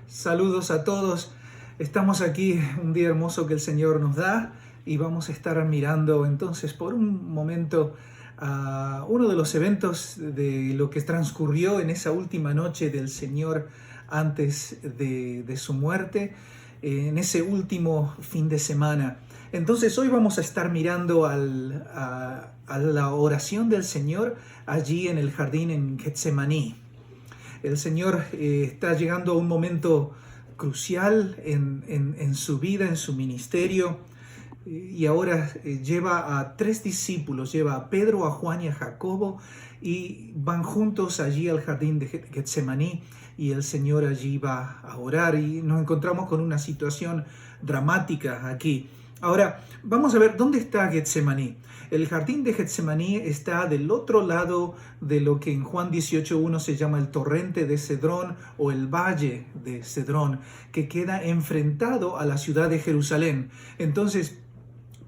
Saludos a todos. Estamos aquí, un día hermoso que el Señor nos da y vamos a estar mirando entonces por un momento a uno de los eventos de lo que transcurrió en esa última noche del Señor antes de su muerte, en ese último fin de semana. Entonces hoy vamos a estar mirando a la oración del Señor allí en el jardín en Getsemaní. El Señor está llegando a un momento crucial en su vida, en su ministerio, y ahora lleva a 3 discípulos, lleva a Pedro, a Juan y a Jacobo, y van juntos allí al jardín de Getsemaní, y el Señor allí va a orar, y nos encontramos con una situación dramática aquí. Ahora, vamos a ver dónde está Getsemaní. El jardín de Getsemaní está del otro lado de lo que en Juan 18:1 se llama el torrente de Cedrón o el valle de Cedrón, que queda enfrentado a la ciudad de Jerusalén. Entonces,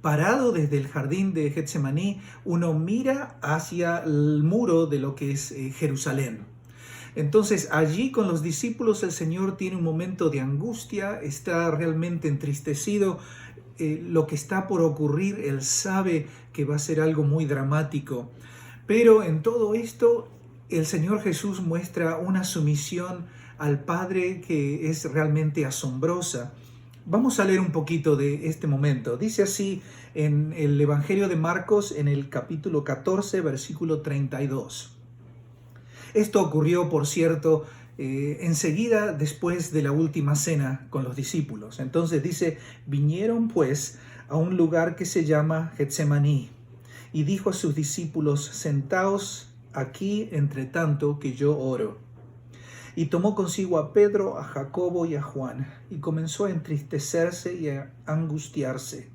parado desde el jardín de Getsemaní, uno mira hacia el muro de lo que es Jerusalén. Entonces allí con los discípulos el Señor tiene un momento de angustia, está realmente entristecido. Lo que está por ocurrir, Él sabe que va a ser algo muy dramático. Pero en todo esto, el Señor Jesús muestra una sumisión al Padre que es realmente asombrosa. Vamos a leer un poquito de este momento. Dice así en el Evangelio de Marcos, en el capítulo 14, versículo 32. Esto ocurrió, por cierto, enseguida después de la última cena con los discípulos. Entonces dice, vinieron pues a un lugar que se llama Getsemaní, y dijo a sus discípulos, sentaos aquí entre tanto que yo oro. Y tomó consigo a Pedro, a Jacobo y a Juan, y comenzó a entristecerse y a angustiarse.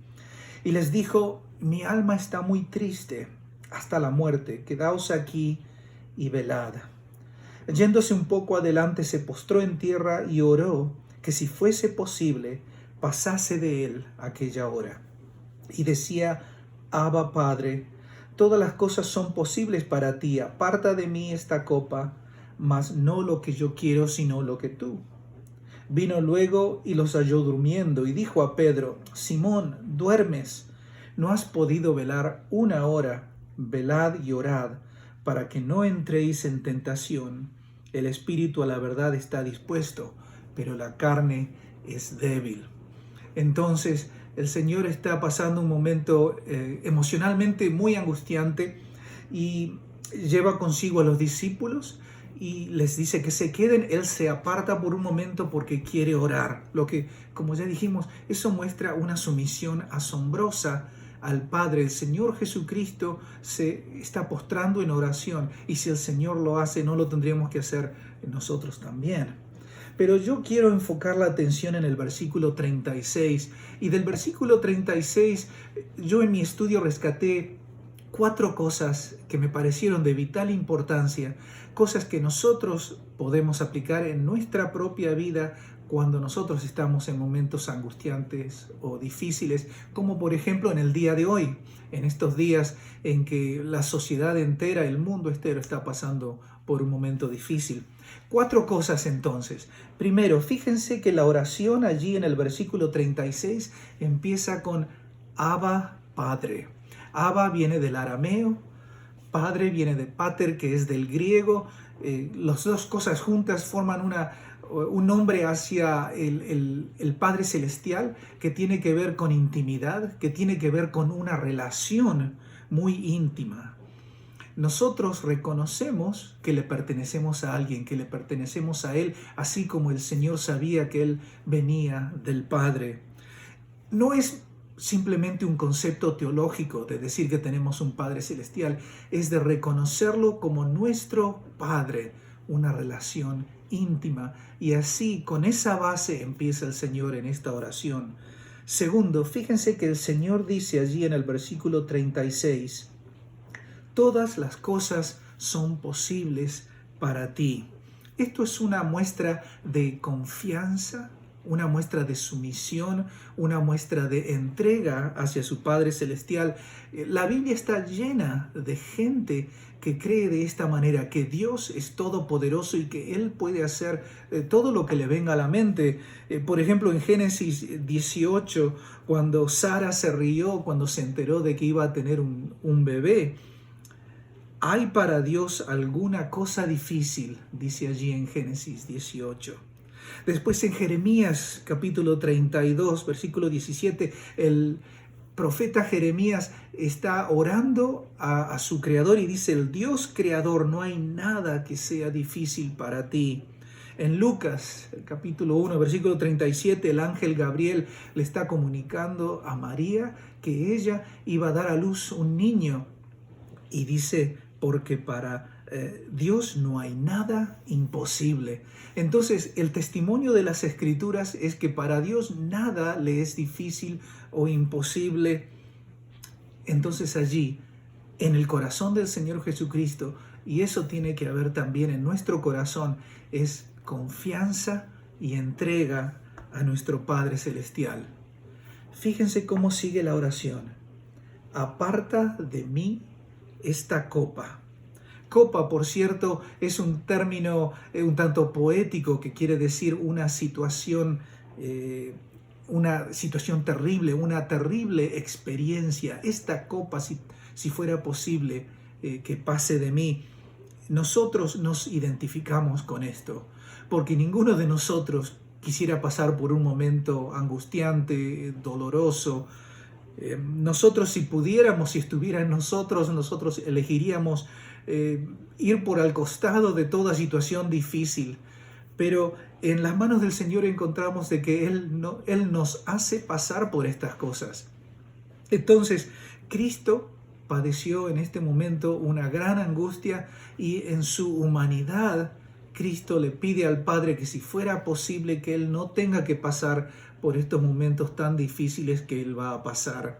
Y les dijo, mi alma está muy triste hasta la muerte, quedaos aquí y velad. Yéndose un poco adelante, se postró en tierra y oró que si fuese posible, pasase de él aquella hora. Y decía, Abba Padre, todas las cosas son posibles para ti, aparta de mí esta copa, mas no lo que yo quiero, sino lo que tú. Vino luego y los halló durmiendo, y dijo a Pedro, Simón, ¿duermes? ¿No has podido velar una hora? Velad y orad, para que no entréis en tentación. El espíritu a la verdad está dispuesto, pero la carne es débil. Entonces el Señor está pasando un momento emocionalmente muy angustiante y lleva consigo a los discípulos y les dice que se queden. Él se aparta por un momento porque quiere orar. Lo que, como ya dijimos, eso muestra una sumisión asombrosa al Padre. El Señor Jesucristo se está postrando en oración, y si el Señor lo hace, no lo tendríamos que hacer nosotros también. Pero yo quiero enfocar la atención en el versículo 36, y del versículo 36 yo en mi estudio rescaté 4 cosas que me parecieron de vital importancia, cosas que nosotros podemos aplicar en nuestra propia vida cuando nosotros estamos en momentos angustiantes o difíciles, como por ejemplo en el día de hoy, en estos días en que la sociedad entera, el mundo entero está pasando por un momento difícil. 4 cosas entonces. Primero, fíjense que la oración allí en el versículo 36 empieza con Abba Padre. Abba viene del arameo, Padre viene de pater, que es del griego. Las dos cosas juntas forman un nombre hacia el Padre Celestial, que tiene que ver con intimidad, que tiene que ver con una relación muy íntima. Nosotros reconocemos que le pertenecemos a alguien, que le pertenecemos a Él, así como el Señor sabía que Él venía del Padre. No es simplemente un concepto teológico de decir que tenemos un Padre Celestial, es de reconocerlo como nuestro Padre, una relación íntima, y así con esa base empieza el Señor en esta oración. Segundo, fíjense que el Señor dice allí en el versículo 36, todas las cosas son posibles para ti. Esto es una muestra de confianza, una muestra de sumisión, una muestra de entrega hacia su Padre Celestial. La Biblia está llena de gente que cree de esta manera, que Dios es todopoderoso y que Él puede hacer todo lo que le venga a la mente. Por ejemplo, en Génesis 18, cuando Sara se rió, cuando se enteró de que iba a tener un bebé, ¿hay para Dios alguna cosa difícil? Dice allí en Génesis 18. Después en Jeremías capítulo 32, versículo 17, el profeta Jeremías está orando a su creador y dice: el Dios creador, no hay nada que sea difícil para ti. En Lucas, el capítulo 1, versículo 37, el ángel Gabriel le está comunicando a María que ella iba a dar a luz un niño. Y dice: porque para Dios no hay nada imposible. Entonces, el testimonio de las Escrituras es que para Dios nada le es difícil o imposible. Entonces allí, en el corazón del Señor Jesucristo, y eso tiene que haber también en nuestro corazón, es confianza y entrega a nuestro Padre Celestial. Fíjense cómo sigue la oración: aparta de mí esta copa. Copa, por cierto, es un término un tanto poético que quiere decir una situación terrible, una terrible experiencia. Esta copa, si fuera posible que pase de mí. Nosotros nos identificamos con esto, porque ninguno de nosotros quisiera pasar por un momento angustiante, doloroso. Nosotros, si pudiéramos, si estuviera en nosotros elegiríamos ir por al costado de toda situación difícil. Pero en las manos del Señor encontramos de que Él nos hace pasar por estas cosas. Entonces, Cristo padeció en este momento una gran angustia y en su humanidad, Cristo le pide al Padre que si fuera posible que Él no tenga que pasar por estos momentos tan difíciles que Él va a pasar.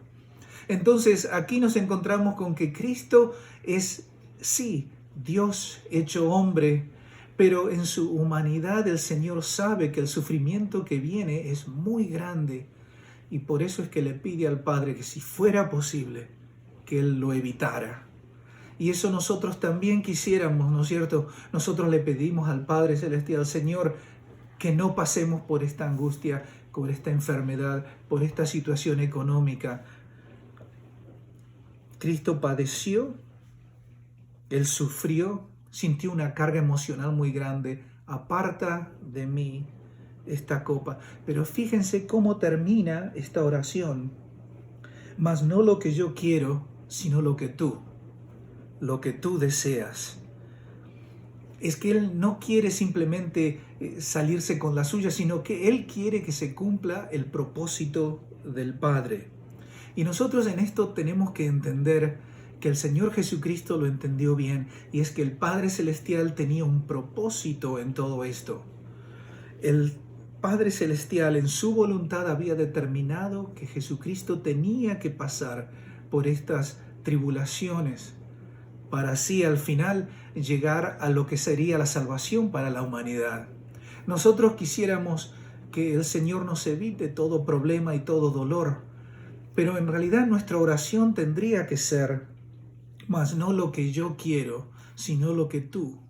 Entonces, aquí nos encontramos con que Cristo es, sí, Dios hecho hombre, pero en su humanidad el Señor sabe que el sufrimiento que viene es muy grande y por eso es que le pide al Padre que si fuera posible, que Él lo evitara. Y eso nosotros también quisiéramos, ¿no es cierto? Nosotros le pedimos al Padre Celestial: Señor, que no pasemos por esta angustia, por esta enfermedad, por esta situación económica. Cristo padeció, Él sufrió, sintió una carga emocional muy grande. Aparta de mí esta copa. Pero fíjense cómo termina esta oración: mas no lo que yo quiero, sino lo que tú deseas. Es que Él no quiere simplemente salirse con la suya, sino que Él quiere que se cumpla el propósito del Padre. Y nosotros en esto tenemos que entender que el Señor Jesucristo lo entendió bien, y es que el Padre Celestial tenía un propósito en todo esto. El Padre Celestial en su voluntad había determinado que Jesucristo tenía que pasar por estas tribulaciones para así al final llegar a lo que sería la salvación para la humanidad. Nosotros quisiéramos que el Señor nos evite todo problema y todo dolor, pero en realidad nuestra oración tendría que ser: mas no lo que yo quiero, sino lo que tú.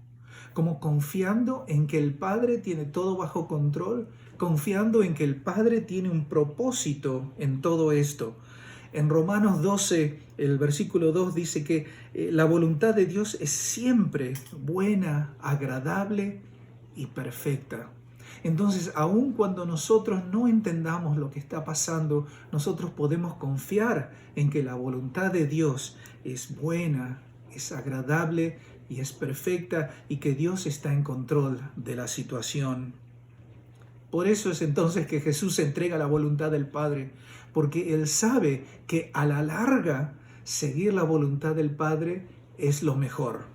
Como confiando en que el Padre tiene todo bajo control, confiando en que el Padre tiene un propósito en todo esto. En Romanos 12, el versículo 2 dice que la voluntad de Dios es siempre buena, agradable y perfecta. Entonces, aun cuando nosotros no entendamos lo que está pasando, nosotros podemos confiar en que la voluntad de Dios es buena, es agradable y es perfecta, y que Dios está en control de la situación. Por eso es entonces que Jesús entrega la voluntad del Padre, porque Él sabe que a la larga seguir la voluntad del Padre es lo mejor.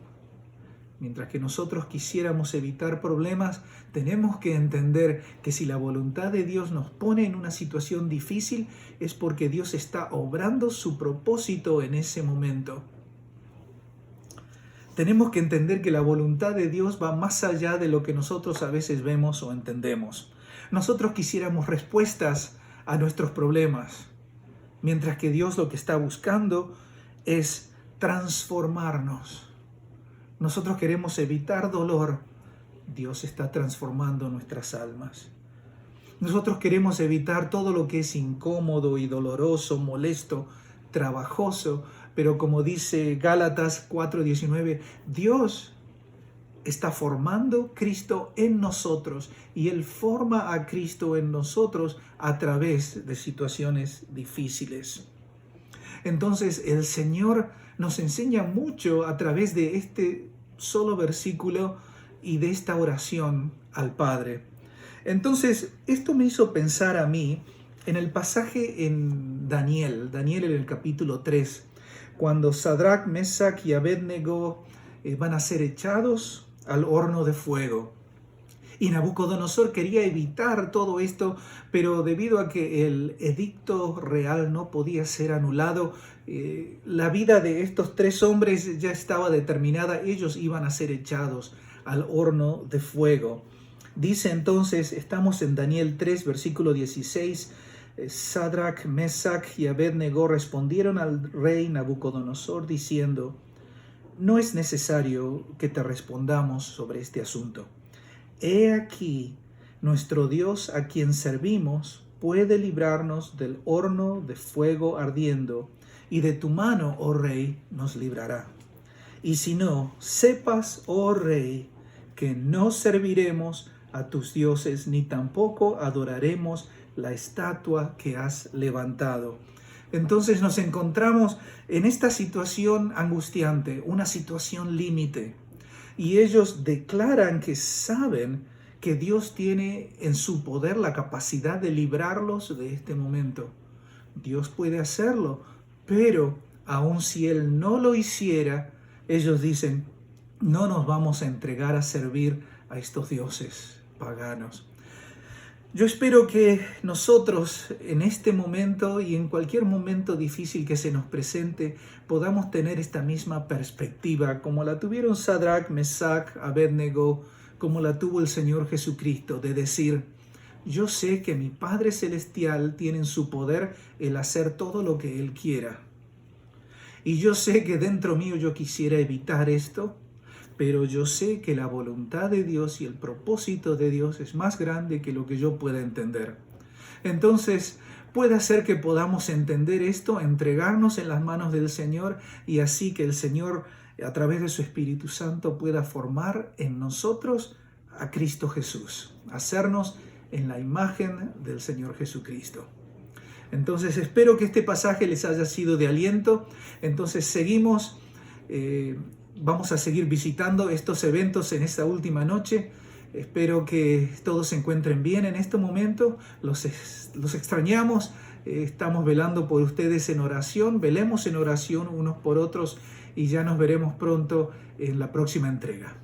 Mientras que nosotros quisiéramos evitar problemas, tenemos que entender que si la voluntad de Dios nos pone en una situación difícil, es porque Dios está obrando su propósito en ese momento. Tenemos que entender que la voluntad de Dios va más allá de lo que nosotros a veces vemos o entendemos. Nosotros quisiéramos respuestas a nuestros problemas, mientras que Dios lo que está buscando es transformarnos. nosotros queremos evitar dolor, Dios está transformando nuestras almas. Nosotros queremos evitar todo lo que es incómodo y doloroso, molesto, trabajoso, pero como dice Gálatas 4:19, Dios está formando Cristo en nosotros y Él forma a Cristo en nosotros a través de situaciones difíciles. Entonces el Señor nos enseña mucho a través de este solo versículo y de esta oración al Padre. Entonces esto me hizo pensar a mí en el pasaje en Daniel en el capítulo 3, cuando Sadrach, Mesach y Abednego van a ser echados al horno de fuego. Y Nabucodonosor quería evitar todo esto, pero debido a que el edicto real no podía ser anulado, la vida de estos tres hombres ya estaba determinada. Ellos iban a ser echados al horno de fuego. Dice entonces, estamos en Daniel 3, versículo 16, Sadrach, Mesach y Abednego respondieron al rey Nabucodonosor diciendo, no es necesario que te respondamos sobre este asunto. He aquí, nuestro Dios a quien servimos puede librarnos del horno de fuego ardiendo, y de tu mano, oh rey, nos librará. Y si no, sepas, oh rey, que no serviremos a tus dioses, ni tampoco adoraremos la estatua que has levantado. Entonces nos encontramos en esta situación angustiante, una situación límite. Y ellos declaran que saben que Dios tiene en su poder la capacidad de librarlos de este momento. Dios puede hacerlo, pero aun si Él no lo hiciera, ellos dicen, no nos vamos a entregar a servir a estos dioses paganos. Yo espero que nosotros en este momento y en cualquier momento difícil que se nos presente podamos tener esta misma perspectiva como la tuvieron Sadrach, Mesach, Abednego, como la tuvo el Señor Jesucristo, de decir, yo sé que mi Padre Celestial tiene en su poder el hacer todo lo que Él quiera. Y yo sé que dentro mío yo quisiera evitar esto, pero yo sé que la voluntad de Dios y el propósito de Dios es más grande que lo que yo pueda entender. Entonces, puede ser que podamos entender esto, entregarnos en las manos del Señor y así que el Señor, a través de su Espíritu Santo, pueda formar en nosotros a Cristo Jesús, hacernos en la imagen del Señor Jesucristo. Entonces, espero que este pasaje les haya sido de aliento. Entonces, seguimos vamos a seguir visitando estos eventos en esta última noche. Espero que todos se encuentren bien en este momento. Los extrañamos. Estamos velando por ustedes en oración. Velemos en oración unos por otros y ya nos veremos pronto en la próxima entrega.